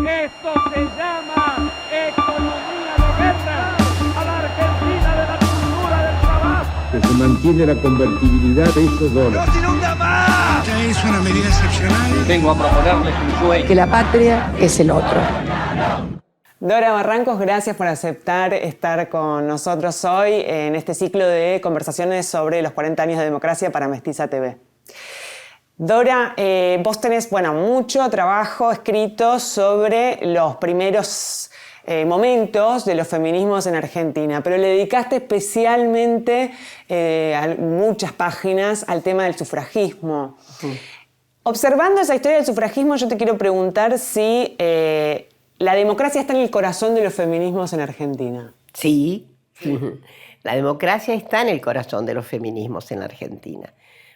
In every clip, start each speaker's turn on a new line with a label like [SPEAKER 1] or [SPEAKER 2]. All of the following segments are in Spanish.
[SPEAKER 1] Esto se llama economía de guerra a la Argentina de la cultura del trabajo.
[SPEAKER 2] Que se mantiene la convertibilidad de esos dólares.
[SPEAKER 3] ¡No se inunda más!
[SPEAKER 4] Esta es una medida excepcional.
[SPEAKER 5] Vengo a proponerles un sueño.
[SPEAKER 6] Que la patria es el otro.
[SPEAKER 7] Dora Barrancos, gracias por aceptar estar con nosotros hoy en este ciclo de conversaciones sobre los 40 años de democracia para Mestiza TV. Dora, vos tenés mucho trabajo escrito sobre los primeros momentos de los feminismos en Argentina, pero le dedicaste especialmente muchas páginas al tema del sufragismo. Observando esa historia del sufragismo, yo te quiero preguntar si la democracia está en el corazón de los feminismos en Argentina.
[SPEAKER 6] Sí, la democracia está en el corazón de los feminismos en la Argentina.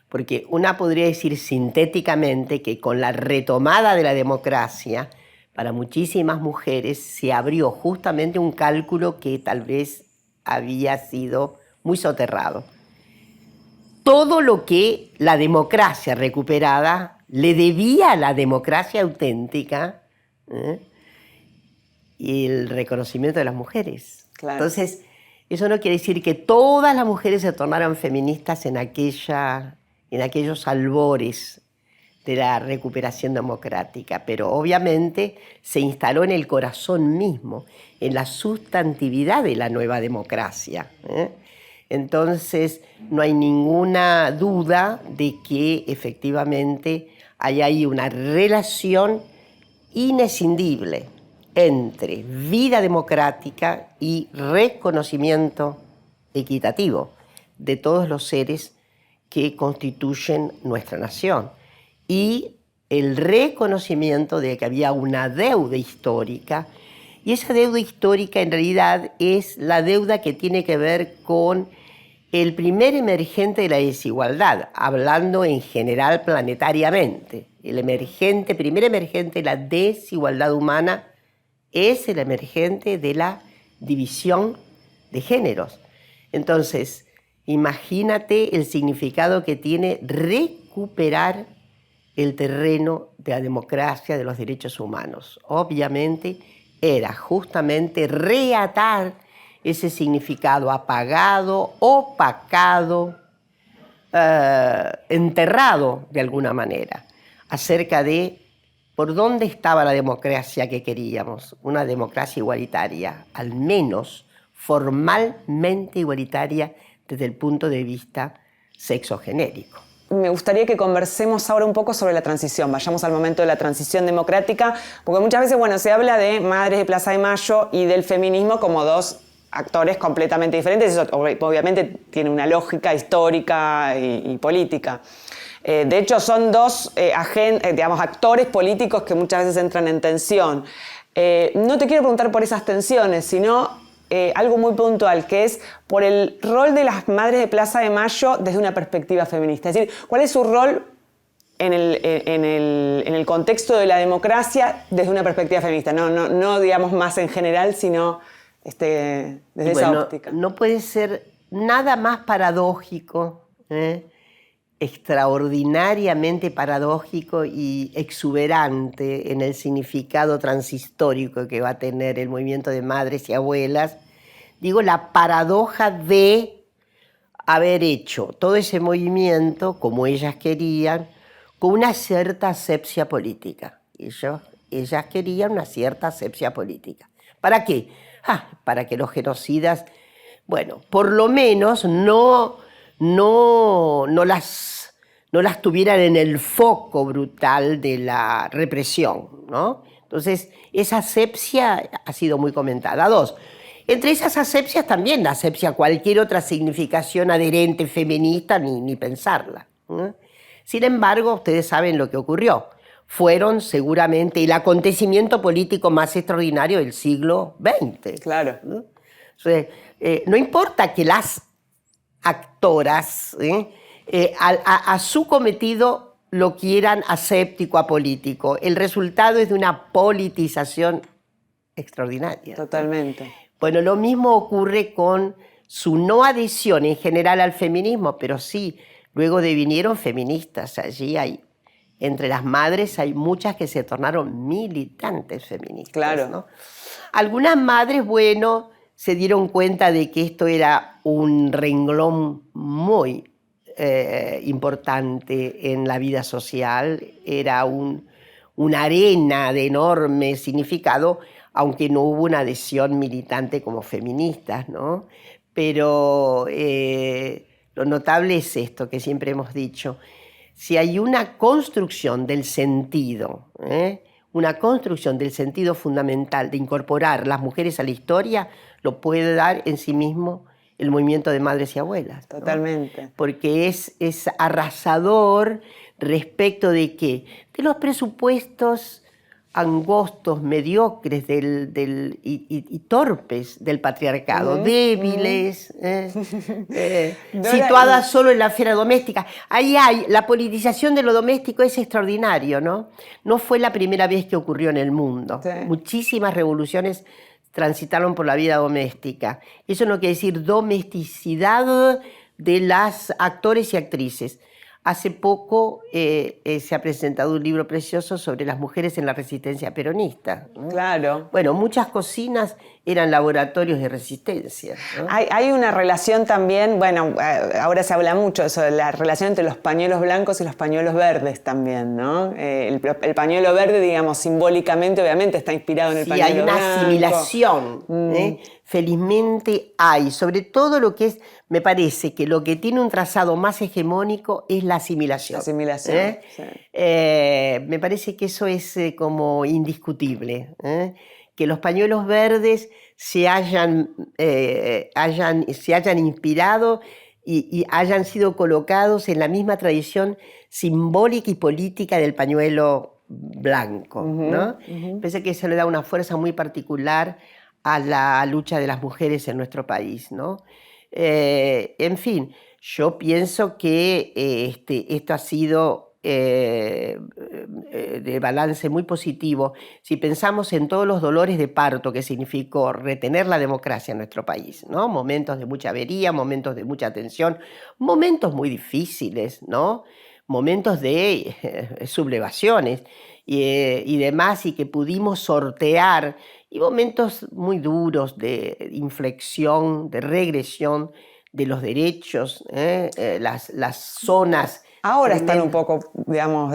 [SPEAKER 6] Porque una podría decir sintéticamente que con la retomada de la democracia, para muchísimas mujeres se abrió justamente un cálculo que tal vez había sido muy soterrado. Todo lo que la democracia recuperada le debía a la democracia auténtica y el reconocimiento de las mujeres.
[SPEAKER 7] Claro.
[SPEAKER 6] Entonces, eso no quiere decir que todas las mujeres se tornaran feministas en aquellos albores de la recuperación democrática, pero obviamente se instaló en el corazón mismo, en la sustantividad de la nueva democracia. Entonces, no hay ninguna duda de que efectivamente hay ahí una relación inescindible entre vida democrática y reconocimiento equitativo de todos los seres que constituyen nuestra nación y el reconocimiento de que había una deuda histórica, y esa deuda histórica en realidad es la deuda que tiene que ver con el primer emergente de la desigualdad, hablando en general planetariamente. El primer emergente de la desigualdad humana es el emergente de la división de géneros. Entonces, imagínate el significado que tiene recuperar el terreno de la democracia, de los derechos humanos. Obviamente era justamente reatar ese significado apagado, opacado, enterrado de alguna manera, acerca de por dónde estaba la democracia que queríamos, una democracia igualitaria, al menos formalmente igualitaria desde el punto de vista sexogenérico.
[SPEAKER 7] Me gustaría que conversemos ahora un poco sobre la transición. Vayamos al momento de la transición democrática, porque muchas veces se habla de Madres de Plaza de Mayo y del feminismo como dos actores completamente diferentes. Eso obviamente tiene una lógica histórica y política. De hecho, son dos actores políticos que muchas veces entran en tensión. No te quiero preguntar por esas tensiones, sino algo muy puntual, que es por el rol de las Madres de Plaza de Mayo desde una perspectiva feminista. Es decir, ¿cuál es su rol en el contexto de la democracia desde una perspectiva feminista? No digamos más en general, sino desde esa óptica.
[SPEAKER 6] No puede ser nada más paradójico, extraordinariamente paradójico y exuberante en el significado transhistórico que va a tener el movimiento de madres y abuelas. Digo, la paradoja de haber hecho todo ese movimiento, como ellas querían, con una cierta asepsia política. Ellas querían una cierta asepsia política. ¿Para qué? Para que los genocidas, por lo menos no las tuvieran en el foco brutal de la represión, ¿no? Entonces, esa asepsia ha sido muy comentada. Dos, entre esas asepsias también la asepsia cualquier otra significación adherente feminista, ni pensarla. Sin embargo, ustedes saben lo que ocurrió. Fueron seguramente el acontecimiento político más extraordinario del siglo XX.
[SPEAKER 7] Claro.
[SPEAKER 6] Entonces, no importa que las actoras a su cometido lo quieran aséptico, apolítico. El resultado es de una politización extraordinaria.
[SPEAKER 7] Totalmente.
[SPEAKER 6] Bueno, lo mismo ocurre con su no adhesión en general al feminismo, pero sí, luego devinieron feministas. Allí hay entre las madres hay muchas que se tornaron militantes feministas.
[SPEAKER 7] Claro.
[SPEAKER 6] ¿no? Algunas madres, bueno, se dieron cuenta de que esto era un renglón muy importante en la vida social, era una arena de enorme significado, aunque no hubo una adhesión militante como feministas, ¿no? Pero lo notable es esto que siempre hemos dicho: si hay una construcción del sentido, una construcción del sentido fundamental de incorporar las mujeres a la historia, lo puede dar en sí mismo el movimiento de madres y abuelas. ¿no?
[SPEAKER 7] Totalmente.
[SPEAKER 6] Porque es arrasador respecto de qué, de los presupuestos angostos, mediocres y torpes del patriarcado, débiles, situadas solo en la esfera doméstica. Ahí hay, la politización de lo doméstico es extraordinario, ¿no? No fue la primera vez que ocurrió en el mundo.
[SPEAKER 7] Sí.
[SPEAKER 6] Muchísimas revoluciones transitaron por la vida doméstica. Eso no quiere decir domesticidad de las actores y actrices. Hace poco se ha presentado un libro precioso sobre las mujeres en la resistencia peronista, ¿no?
[SPEAKER 7] Claro.
[SPEAKER 6] Bueno, muchas cocinas eran laboratorios de resistencia, ¿no?
[SPEAKER 7] Hay una relación también, bueno, ahora se habla mucho de eso, de la relación entre los pañuelos blancos y los pañuelos verdes también, ¿no? El pañuelo verde, digamos, simbólicamente, obviamente, está inspirado en el pañuelo blanco.
[SPEAKER 6] Sí, hay una asimilación, felizmente hay, sobre todo lo que es, me parece que lo que tiene un trazado más hegemónico es la asimilación.
[SPEAKER 7] La asimilación, sí.
[SPEAKER 6] Me parece que eso es como indiscutible, que los pañuelos verdes se hayan inspirado y hayan sido colocados en la misma tradición simbólica y política del pañuelo blanco, ¿no? Parece que eso le da una fuerza muy particular a la lucha de las mujeres en nuestro país, ¿no? En fin, yo pienso que esto ha sido de balance muy positivo si pensamos en todos los dolores de parto que significó retener la democracia en nuestro país, ¿no? Momentos de mucha avería, momentos de mucha tensión, momentos muy difíciles, ¿no? Momentos de sublevaciones y demás, y que pudimos sortear, y momentos muy duros de inflexión, de regresión de los derechos, las zonas.
[SPEAKER 7] Ahora están un poco, digamos,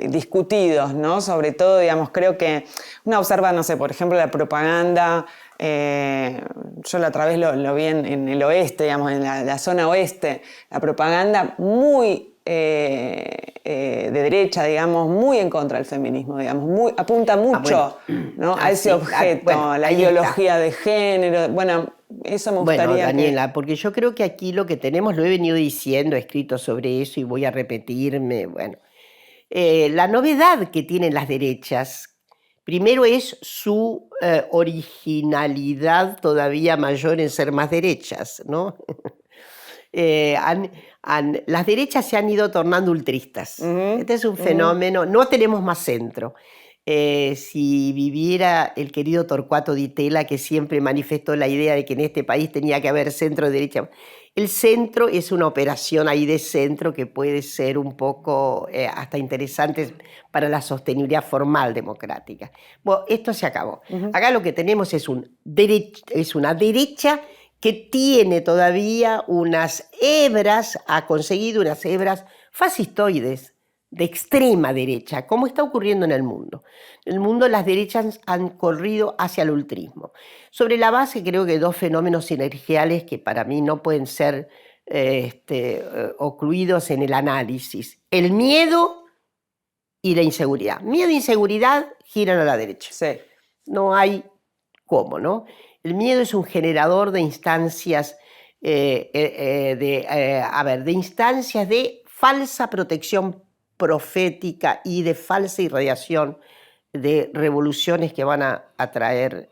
[SPEAKER 7] discutidos, ¿no? Sobre todo, digamos, creo que una observa, no sé, por ejemplo, la propaganda, yo la otra vez lo vi en el oeste, digamos, en la zona oeste, la propaganda muy de derecha, digamos, muy en contra del feminismo, digamos, apunta mucho, ¿no? a ese objeto, la ideología de género, bueno, eso me gustaría.
[SPEAKER 6] Bueno, Daniela, porque yo creo que aquí lo que tenemos, lo he venido diciendo, he escrito sobre eso y voy a repetirme, bueno, la novedad que tienen las derechas, primero es su originalidad todavía mayor en ser más derechas, ¿no? Las derechas se han ido tornando ultristas. Este es un fenómeno, no tenemos más centro. Si viviera el querido Torcuato Di Tella, que siempre manifestó la idea de que en este país tenía que haber centro de derecha, el centro es una operación ahí de centro que puede ser un poco hasta interesante para la sostenibilidad formal democrática. Bueno, esto se acabó. Acá lo que tenemos es una derecha que tiene todavía unas hebras, ha conseguido unas hebras fascistoides de extrema derecha, como está ocurriendo en el mundo. En el mundo las derechas han corrido hacia el ultrismo. Sobre la base creo que dos fenómenos sinergiales que para mí no pueden ser ocluidos en el análisis. El miedo y la inseguridad. Miedo e inseguridad giran a la derecha.
[SPEAKER 7] Sí.
[SPEAKER 6] No hay cómo, ¿no? El miedo es un generador de instancias, de instancias de falsa protección profética y de falsa irradiación de revoluciones que van a traer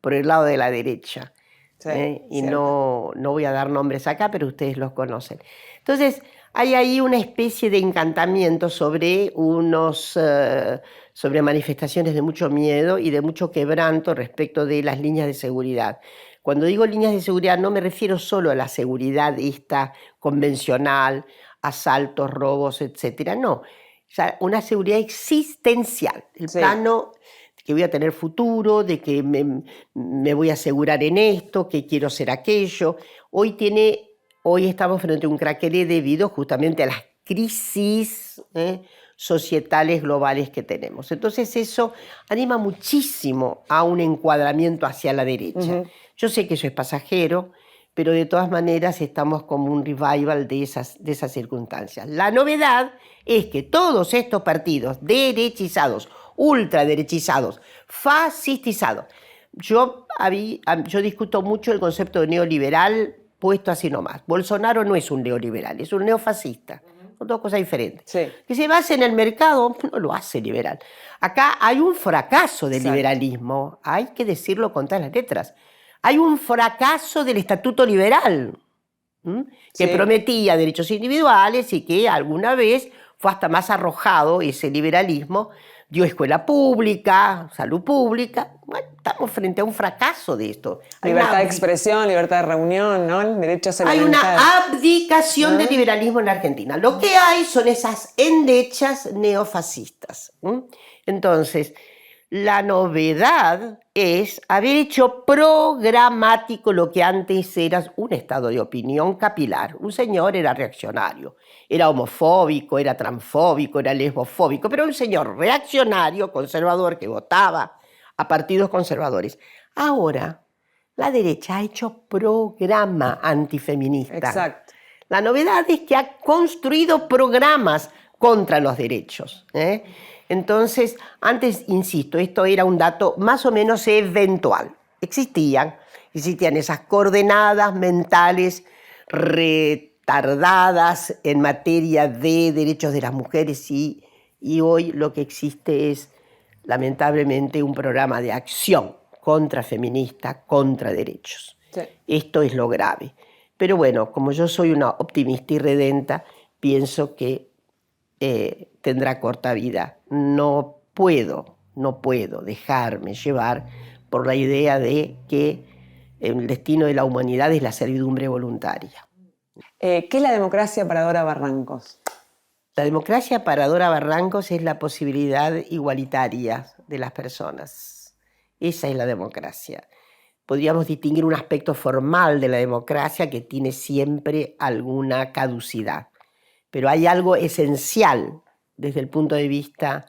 [SPEAKER 6] por el lado de la derecha.
[SPEAKER 7] Sí,
[SPEAKER 6] Y no voy a dar nombres acá, pero ustedes los conocen. Entonces, hay ahí una especie de encantamiento sobre sobre manifestaciones de mucho miedo y de mucho quebranto respecto de las líneas de seguridad. Cuando digo líneas de seguridad no me refiero solo a la seguridad esta convencional, asaltos, robos, etcétera. No, ya una seguridad existencial, el
[SPEAKER 7] Sí.
[SPEAKER 6] plano que voy a tener futuro, de que me voy a asegurar en esto, que quiero ser aquello. Hoy estamos frente a un craquelé debido justamente a las crisis societales globales que tenemos. Entonces eso anima muchísimo a un encuadramiento hacia la derecha. Yo sé que eso es pasajero, pero de todas maneras estamos como un revival de esas circunstancias. La novedad es que todos estos partidos derechizados, ultraderechizados, fascistizados, yo discuto mucho el concepto de neoliberal puesto así nomás. Bolsonaro no es un neoliberal, es un neofascista. Son dos cosas diferentes.
[SPEAKER 7] Sí.
[SPEAKER 6] Que se base en el mercado no lo hace liberal. Acá hay un fracaso del
[SPEAKER 7] Exacto.
[SPEAKER 6] liberalismo, hay que decirlo con todas las letras. Hay un fracaso del estatuto liberal, que
[SPEAKER 7] Sí.
[SPEAKER 6] prometía derechos individuales y que alguna vez fue hasta más arrojado ese liberalismo, dio escuela pública, salud pública. Bueno, estamos frente a un fracaso de esto.
[SPEAKER 7] Libertad de expresión, libertad de reunión, ¿no? Derechos
[SPEAKER 6] Hay
[SPEAKER 7] elementales.
[SPEAKER 6] una abdicación del liberalismo en la Argentina. Lo que hay son esas endechas neofascistas. Entonces, la novedad es haber hecho programático lo que antes era un estado de opinión capilar. Un señor era reaccionario, era homofóbico, era transfóbico, era lesbofóbico, pero un señor reaccionario, conservador, que votaba a partidos conservadores. Ahora, la derecha ha hecho programa antifeminista.
[SPEAKER 7] Exacto.
[SPEAKER 6] La novedad es que ha construido programas contra los derechos. Entonces, antes, insisto, esto era un dato más o menos eventual. Existían esas coordenadas mentales retardadas en materia de derechos de las mujeres y hoy lo que existe es, lamentablemente, un programa de acción contrafeminista, contra derechos.
[SPEAKER 7] Sí.
[SPEAKER 6] Esto es lo grave. Pero bueno, como yo soy una optimista y redenta, pienso que tendrá corta vida. No puedo dejarme llevar por la idea de que el destino de la humanidad es la servidumbre voluntaria.
[SPEAKER 7] ¿Qué es la democracia para Dora Barrancos?
[SPEAKER 6] La democracia para Dora Barrancos es la posibilidad igualitaria de las personas. Esa es la democracia. Podríamos distinguir un aspecto formal de la democracia que tiene siempre alguna caducidad. Pero hay algo esencial desde el punto de vista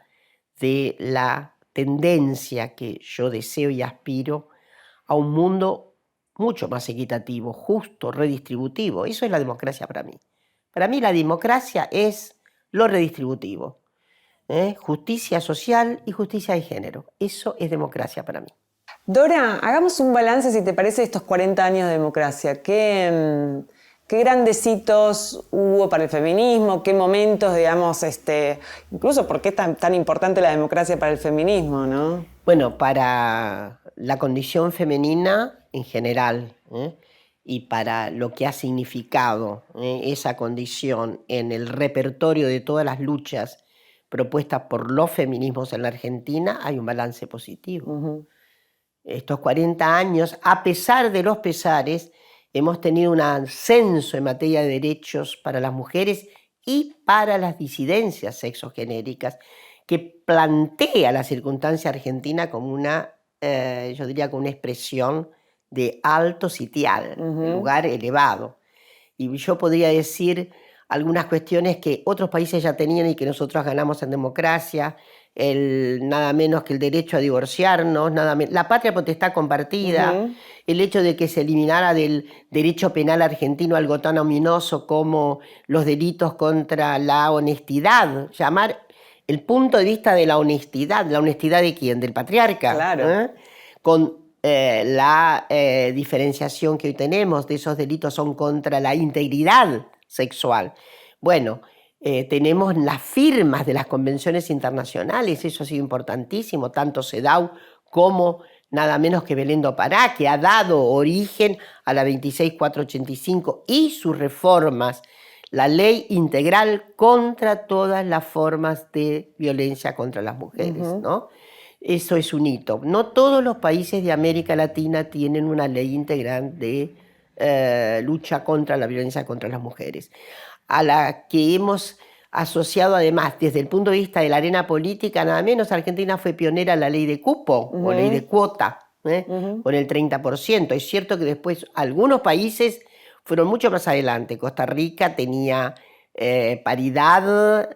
[SPEAKER 6] de la tendencia que yo deseo y aspiro a un mundo mucho más equitativo, justo, redistributivo. Eso es la democracia para mí. Para mí la democracia es lo redistributivo. Justicia social y justicia de género. Eso es democracia para mí.
[SPEAKER 7] Dora, hagamos un balance, si te parece, de estos 40 años de democracia. ¿Qué grandes hitos hubo para el feminismo? ¿Qué momentos, digamos, incluso por qué es tan importante la democracia para el feminismo, ¿no?
[SPEAKER 6] Bueno, para la condición femenina en general, y para lo que ha significado esa condición en el repertorio de todas las luchas propuestas por los feminismos en la Argentina, hay un balance positivo. Estos 40 años, a pesar de los pesares, hemos tenido un ascenso en materia de derechos para las mujeres y para las disidencias sexogenéricas, que plantea la circunstancia argentina como yo diría, como una expresión de alto sitial, de lugar elevado. Y yo podría decir algunas cuestiones que otros países ya tenían y que nosotros ganamos en democracia, nada menos que el derecho a divorciarnos, la patria potestad compartida, el hecho de que se eliminara del derecho penal argentino algo tan ominoso como los delitos contra la honestidad, llamar el punto de vista de la honestidad ¿de quién? Del patriarca.
[SPEAKER 7] Claro.
[SPEAKER 6] Con la diferenciación que hoy tenemos de esos delitos son contra la integridad sexual. Bueno, tenemos las firmas de las convenciones internacionales, eso ha sido importantísimo, tanto CEDAW como nada menos que Belén do Pará, que ha dado origen a la 26485 y sus reformas, la ley integral contra todas las formas de violencia contra las mujeres, ¿no? Eso es un hito. No todos los países de América Latina tienen una ley integral de lucha contra la violencia contra las mujeres, a la que hemos asociado además desde el punto de vista de la arena política, nada menos, Argentina fue pionera en la ley de cupo o ley de cuota, con el 30%. Es cierto que después algunos países fueron mucho más adelante. Costa Rica tenía paridad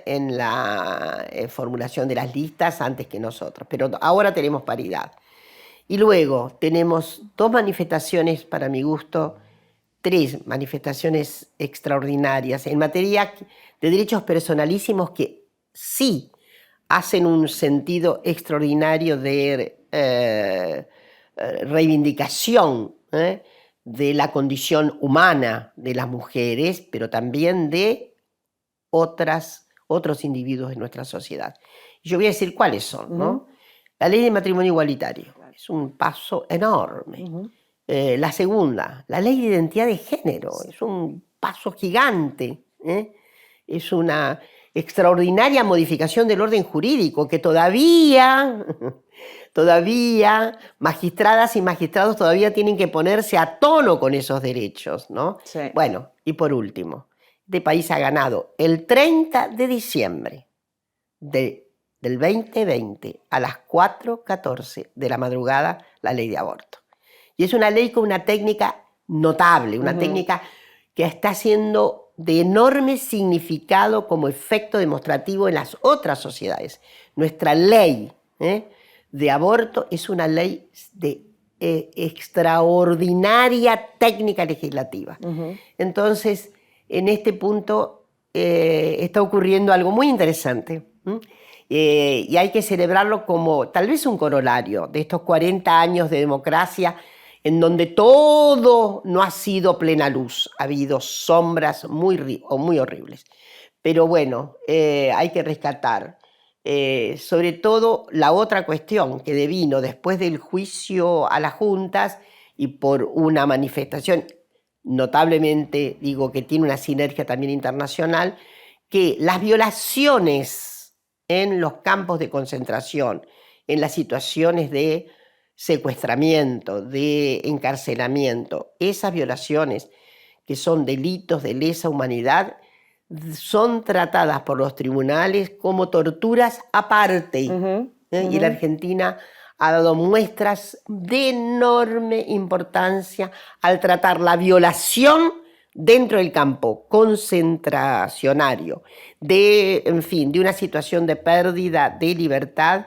[SPEAKER 6] en la formulación de las listas antes que nosotros, pero ahora tenemos paridad. Y luego tenemos dos manifestaciones, para mi gusto, tres manifestaciones extraordinarias en materia de derechos personalísimos que sí hacen un sentido extraordinario de reivindicación de la condición humana de las mujeres, pero también de otros individuos de nuestra sociedad. Y yo voy a decir cuáles son, ¿no? La ley de matrimonio igualitario es un paso enorme. La segunda, la ley de identidad de género, es un paso gigante. Es una extraordinaria modificación del orden jurídico que todavía magistradas y magistrados todavía tienen que ponerse a tono con esos derechos, ¿no?
[SPEAKER 7] Sí.
[SPEAKER 6] Bueno, y por último, este país ha ganado el 30 de diciembre del 2020 a las 4:14 de la madrugada la ley de aborto. Y es una ley con una técnica notable, una técnica que está siendo de enorme significado como efecto demostrativo en las otras sociedades. Nuestra ley de aborto es una ley de extraordinaria técnica legislativa. Entonces, en este punto está ocurriendo algo muy interesante. Y hay que celebrarlo como tal vez un corolario de estos 40 años de democracia en donde todo no ha sido plena luz, ha habido sombras muy horribles. Pero bueno, hay que rescatar sobre todo la otra cuestión que devino después del juicio a las juntas y por una manifestación notablemente, digo, que tiene una sinergia también internacional, que las violaciones en los campos de concentración, en las situaciones de secuestramiento, de encarcelamiento, esas violaciones que son delitos de lesa humanidad, son tratadas por los tribunales como torturas aparte. Y la Argentina ha dado muestras de enorme importancia al tratar la violación dentro del campo concentracionario, en fin, de una situación de pérdida de libertad,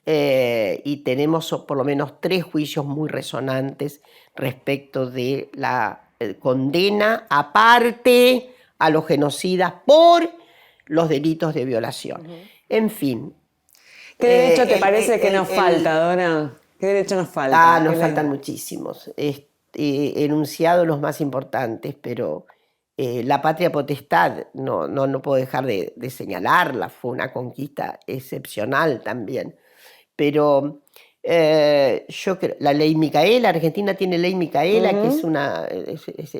[SPEAKER 6] y tenemos por lo menos 3 juicios muy resonantes respecto de la condena aparte a los genocidas por los delitos de violación. En fin.
[SPEAKER 7] ¿Qué derecho te parece que nos falta, Dora? ¿Qué derecho nos falta?
[SPEAKER 6] Nos faltan muchísimos. He enunciado los más importantes, pero la patria potestad, no puedo dejar de señalarla, fue una conquista excepcional también. Pero yo creo, la ley Micaela, Argentina tiene ley Micaela, que es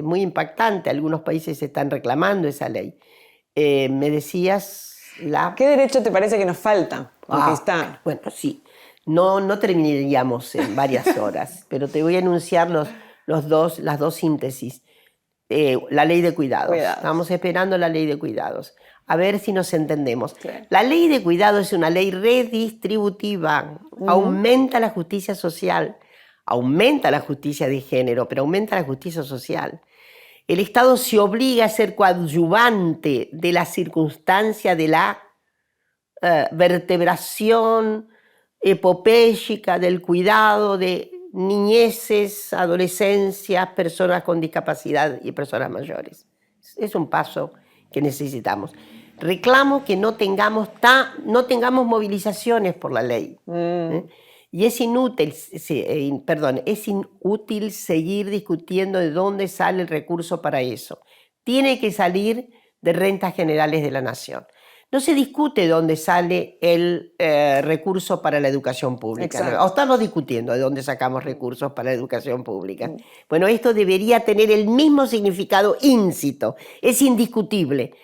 [SPEAKER 6] muy impactante, algunos países están reclamando esa ley. Me decías
[SPEAKER 7] ¿Qué derecho te parece que nos falta conquistar?
[SPEAKER 6] Bueno, sí, no terminaríamos en varias horas, pero te voy a enunciar las dos síntesis. La ley de cuidados. Estamos esperando la ley de cuidados. A ver si nos entendemos. Claro. La ley de cuidados es una ley redistributiva. Aumenta la justicia social, aumenta la justicia de género, pero aumenta la justicia social. El Estado se obliga a ser coadyuvante de la circunstancia de la vertebración epopéyica del cuidado de niñeces, adolescencias, personas con discapacidad y personas mayores. Es un paso que necesitamos. Reclamo que no tengamos movilizaciones por la ley. Y es inútil seguir discutiendo de dónde sale el recurso para eso. Tiene que salir de rentas generales de la nación. No se discute de dónde sale el recurso para la educación pública. O estamos discutiendo de dónde sacamos recursos para la educación pública. Bueno, esto debería tener el mismo significado íncito. Es indiscutible.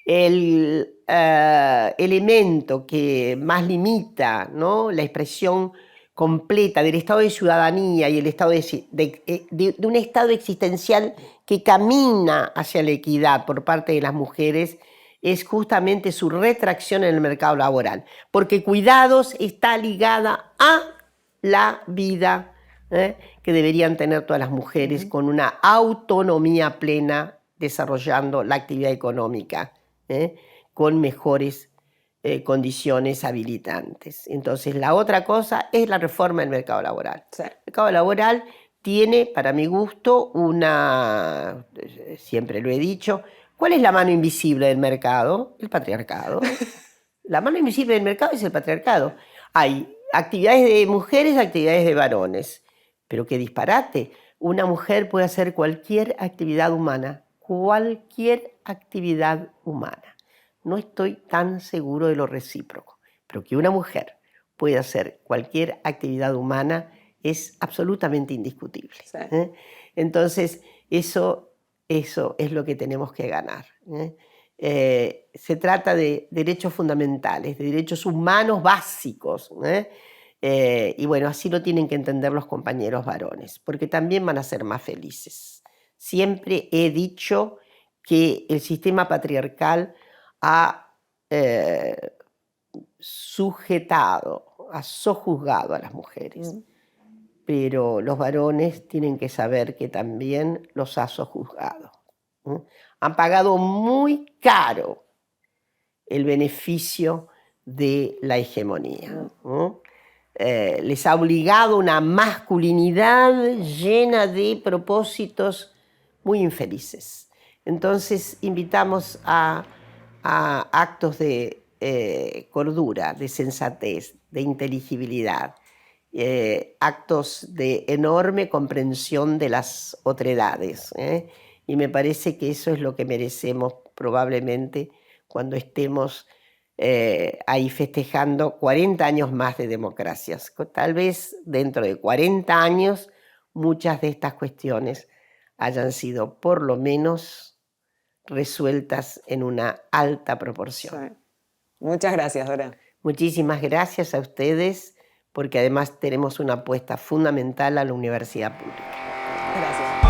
[SPEAKER 6] El elemento que más limita, ¿no?, la expresión completa del estado de ciudadanía y el estado de un estado existencial que camina hacia la equidad por parte de las mujeres es justamente su retracción en el mercado laboral, porque cuidados está ligada a la vida que deberían tener todas las mujeres con una autonomía plena, desarrollando la actividad económica con mejores condiciones habilitantes. Entonces, la otra cosa es la reforma del mercado laboral.
[SPEAKER 7] Sí.
[SPEAKER 6] El mercado laboral tiene, para mi gusto, siempre lo he dicho, ¿cuál es la mano invisible del mercado? El patriarcado. La mano invisible del mercado es el patriarcado. Hay actividades de mujeres, actividades de varones. Pero qué disparate. Una mujer puede hacer cualquier actividad humana. Cualquier actividad humana. No estoy tan seguro de lo recíproco. Pero que una mujer pueda hacer cualquier actividad humana es absolutamente indiscutible.
[SPEAKER 7] Sí.
[SPEAKER 6] Entonces, eso es lo que tenemos que ganar. Se trata de derechos fundamentales, de derechos humanos básicos. Y bueno, así lo tienen que entender los compañeros varones, porque también van a ser más felices. Siempre he dicho que el sistema patriarcal ha ha sojuzgado a las mujeres. Pero los varones tienen que saber que también los ha sojuzgado. Han pagado muy caro el beneficio de la hegemonía. Les ha obligado una masculinidad llena de propósitos muy infelices. Entonces invitamos a actos de cordura, de sensatez, de inteligibilidad, actos de enorme comprensión de las otredades. Y me parece que eso es lo que merecemos probablemente cuando estemos ahí festejando 40 años más de democracias. Tal vez dentro de 40 años muchas de estas cuestiones hayan sido por lo menos resueltas en una alta proporción.
[SPEAKER 7] Sí. Muchas gracias, Dora.
[SPEAKER 6] Muchísimas gracias a ustedes, porque además tenemos una apuesta fundamental a la universidad pública.
[SPEAKER 7] Gracias.